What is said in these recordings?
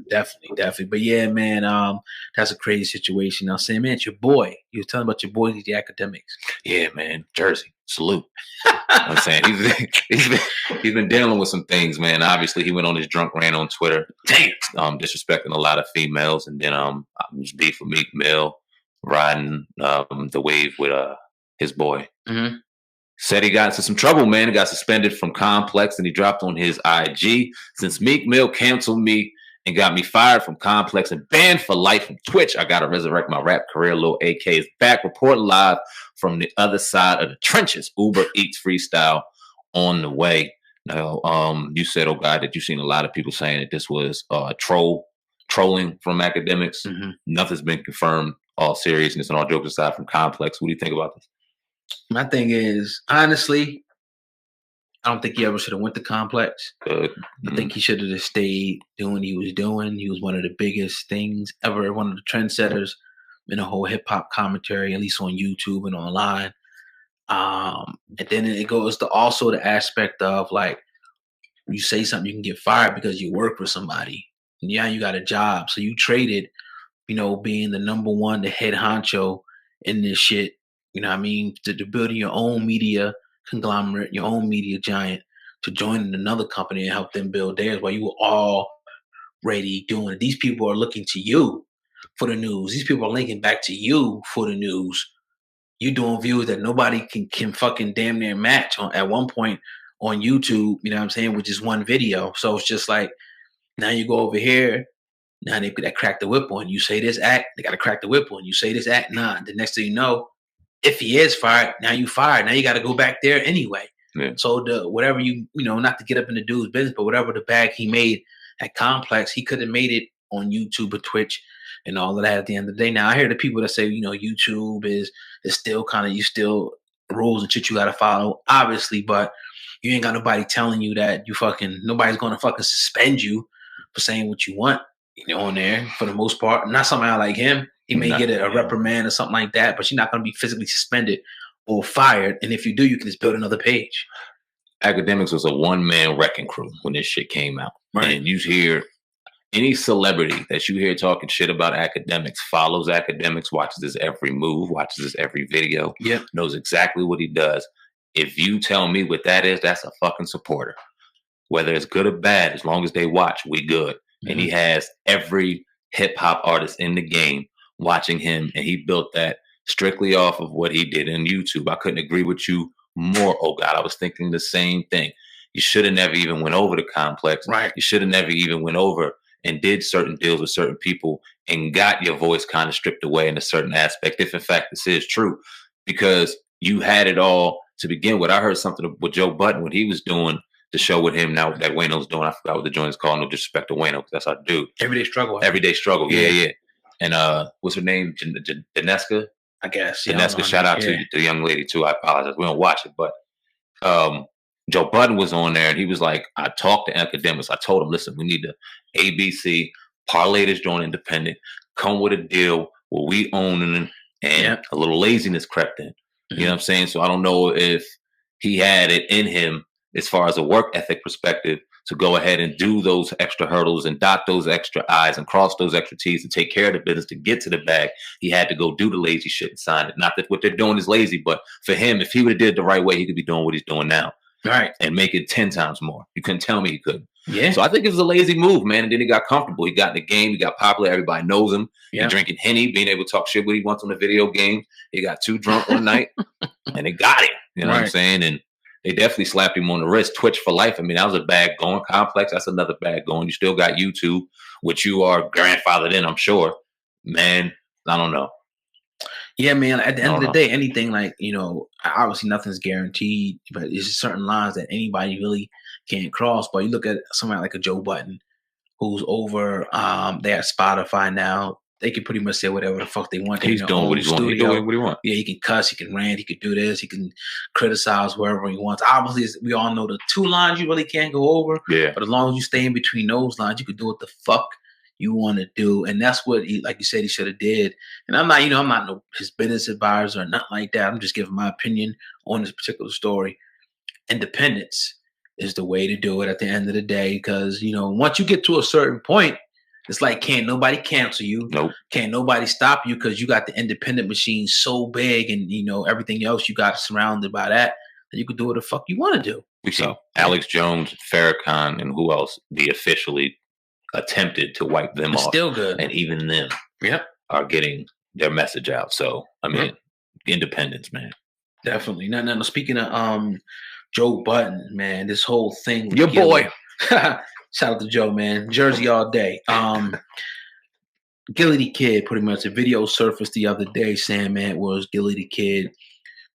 Definitely. But yeah, man, that's a crazy situation. Now, Sam, man, it's your boy. You were telling about your boy, the Academics. Yeah, man. Jersey. Salute. I'm saying he's been dealing with some things, man. Obviously, he went on his drunk rant on Twitter, disrespecting a lot of females, and then his beef with Meek Mill, riding the wave with his boy. Mm-hmm. Said he got into some trouble, man. He got suspended from Complex, and he dropped on his IG, since Meek Mill canceled me and got me fired from Complex and banned for life from Twitch, I gotta resurrect my rap career. Lil AK is back. Report live from the other side of the trenches. Uber Eats freestyle on the way. Now, you said, oh God, that you've seen a lot of people saying that this was trolling from Akademiks. Mm-hmm. Nothing's been confirmed. All seriousness and all jokes aside from Complex. What do you think about this? My thing is, honestly, I don't think he ever should have went to Complex. I think he should have just stayed doing what he was doing. He was one of the biggest things ever, one of the trendsetters in the whole hip hop commentary, at least on YouTube and online. And then it goes to also the aspect of like, you say something, you can get fired because you work for somebody. And yeah, you got a job. So you traded, being the number one, the head honcho in this shit, you know what I mean, to building your own media conglomerate, your own media giant, to join another company and help them build theirs while you were already doing it. These people are looking to you for the news. These people are linking back to you for the news. You're doing views that nobody can fucking damn near match at one point on YouTube, you know what I'm saying, with just one video. So it's just like, now you go over here, now they crack the whip on you. Say this act, they got to crack the whip on you. Say this act, nah. The next thing you know, if he is fired, now you fired. Now you got to go back there anyway. Yeah. So whatever not to get up in the dude's business, but whatever the bag he made at Complex, he could have made it on YouTube or Twitch and all of that at the end of the day. Now I hear the people that say, YouTube is still kind of, you still rules and shit you got to follow, obviously, but you ain't got nobody telling you that nobody's going to fucking suspend you for saying what you want, on there for the most part. Not somebody like him. He may get a reprimand or something like that, but you're not going to be physically suspended or fired. And if you do, you can just build another page. Akademiks was a one-man wrecking crew when this shit came out. Right. And you hear any celebrity that you hear talking shit about Akademiks, follows Akademiks, watches his every move, watches his every video, knows exactly what he does. If you tell me what that is, that's a fucking supporter. Whether it's good or bad, as long as they watch, we good. Mm-hmm. And he has every hip-hop artist in the game watching him, and he built that strictly off of what he did in YouTube. I couldn't agree with you more. Oh God, I was thinking the same thing. You should have never even went over to Complex. Right. You should have never even went over and did certain deals with certain people and got your voice kind of stripped away in a certain aspect, if in fact this is true, because you had it all to begin with. I heard something with Joe Budden, what he was doing, the show with him now that Wayno's doing. I forgot what the joint is called. No disrespect to Wayno, because that's our dude. Everyday Struggle. Everyday Struggle. Yeah. And what's her name? Daneska? I guess. Daneska, shout out to the young lady too. I apologize. We don't watch it, but Joe Budden was on there, and he was like, I talked to Akademiks. I told him, listen, we need to ABC, parlay this joint independent, come with a deal where we own it, and a little laziness crept in. Mm-hmm. You know what I'm saying? So I don't know if he had it in him as far as a work ethic perspective to go ahead and do those extra hurdles and dot those extra I's and cross those extra T's to take care of the business to get to the bag. He had to go do the lazy shit and sign it. Not that what they're doing is lazy, but for him, if he would have did it the right way, he could be doing what he's doing now. Right. And make it 10 times more. You couldn't tell me he couldn't. Yeah. So I think it was a lazy move, man. And then he got comfortable. He got in the game. He got popular. Everybody knows him. Yeah. He's drinking Henny, being able to talk shit what he wants on the video game. He got too drunk one night and they got him. You know what I'm saying? And they definitely slapped him on the wrist. Twitch for life. I mean, that was a bag going. Complex, that's another bag going. You still got YouTube, which you are grandfathered in, I'm sure. Man, I don't know. Yeah, man. At the end of the day, anything like, obviously nothing's guaranteed, but there's just certain lines that anybody really can't cross. But you look at somebody like a Joe Budden, who's over there at Spotify now. They can pretty much say whatever the fuck they want. He's doing what he wants. He's doing what he wants. Yeah, he can cuss, he can rant, he can do this, he can criticize wherever he wants. Obviously, we all know the two lines you really can't go over. Yeah. But as long as you stay in between those lines, you can do what the fuck you want to do. And that's what he, like you said, he should have did. And I'm not no his business advisor or nothing like that. I'm just giving my opinion on this particular story. Independence is the way to do it at the end of the day. Because, once you get to a certain point, It's like can't nobody cancel you. Nope. Can't nobody stop you because you got the independent machine so big, and everything else you got surrounded by that you could do what the fuck you want to do. We see Alex Jones, Farrakhan, and who else be officially attempted to wipe them It's off. still good. And even them Yep. are getting their message out. So, I mean, independence, man. Definitely. No. Speaking of Joe Budden, man, this whole thing. Your boy. Shout out to Joe, man. Jersey all day. Gilly the Kid, pretty much. A video surfaced the other day saying, man, it was Gilly the Kid,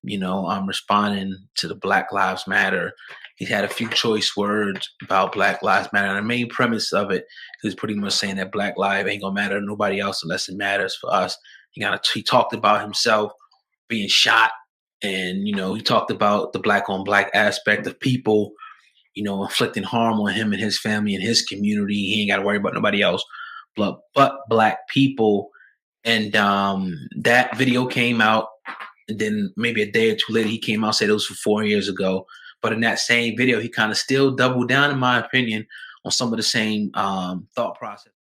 I'm responding to the Black Lives Matter. He had a few choice words about Black Lives Matter. And the main premise of it is pretty much saying that Black life ain't gonna matter to nobody else unless it matters for us. He talked about himself being shot, and he talked about the black on black aspect of people, inflicting harm on him and his family and his community. He ain't got to worry about nobody else but black people. And that video came out, and then maybe a day or two later, he came out, said it was from 4 years ago. But in that same video, he kind of still doubled down, in my opinion, on some of the same thought process.